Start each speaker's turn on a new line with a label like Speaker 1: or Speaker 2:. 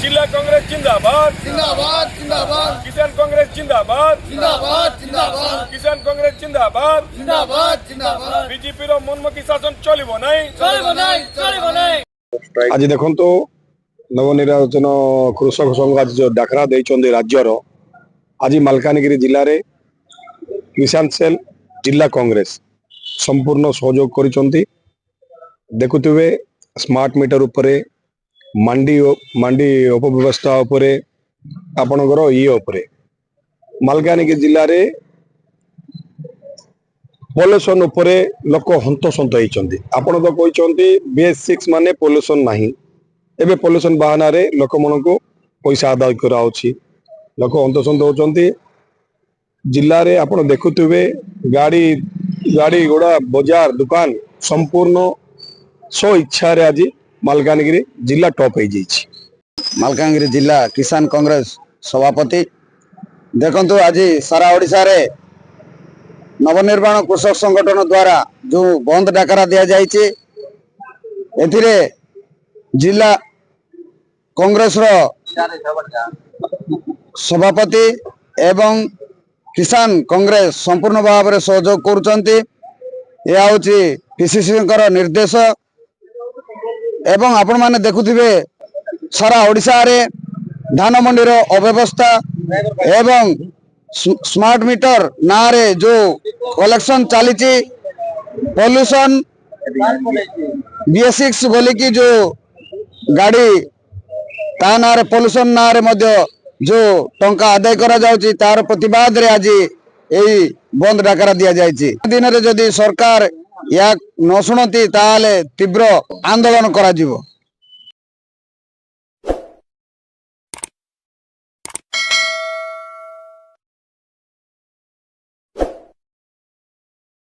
Speaker 1: जिला कांग्रेस जिंदाबाद
Speaker 2: जिंदाबाद जिंदाबाद
Speaker 1: किसान कांग्रेस जिंदाबाद
Speaker 2: जिंदाबाद जिंदाबाद
Speaker 1: किसान कांग्रेस जिंदाबाद
Speaker 2: जिंदाबाद जिंदाबाद
Speaker 1: बीजेपी रो मनमुखी शासन चलिबो नहीं
Speaker 2: चलिबो नहीं
Speaker 3: आज देखो नवनिर्वाचन कृषक संघ आज जो डाकरा देइचंदी राज्यर आज मालकानगिरी जिले में किसान सेल जिला कांग्रेस संपूर्ण सहयोग करिसंती देखुथिबे स्मार्ट मीटर उपरे मंडी मंडी उपव्यवस्था उपरे आपणकर ये उपरे मालकानगिरी जिले में पॉल्यूशन उपरे लोक हंतसंत होइचंती आपण तो कहते BS6 माने पॉल्यूशन नहीं एबे पॉल्यूशन बहाना रे लोक मन को पैसा आदाय कराउछि लोक हंतसंत होचंती जिल्ला रे आपण देखुथिबे गाड़ी गाड़ी घोड़ा बाजार दुकान संपूर्ण सो इच्छा रे आज मालकानगिरी जिला टॉप हो जाइछि।
Speaker 4: मालकानगिरी जिला किसान कांग्रेस सभापति देखंतु आज सारा ओडिशा रे नवनिर्माण कृषक संगठन द्वारा जो बंद डाकरा दिया जाइए एथिरे जिला कांग्रेस रो सभापति एवं किसान कांग्रेस संपूर्ण भाव में सहयोग करुचंती यह हूँ PCC निर्देश एवं आपण माने देखुथिबे सारा ओडिशा रे धान मंडी रो अव्यवस्था एवं स्मार्ट मीटर ना रे जो कलेक्शन चली पॉल्यूशन BS6 बोली की जो गाड़ी ता ना रे पॉल्यूशन ना रे मध्य जो टंका आदाय करा जाउची तार प्रतिवाद रे आज एई बंद डाकरा दिया जाइछि। दिन रे जदि सरकार या न शुणती ताले तीव्र आंदोलन करा जिवो।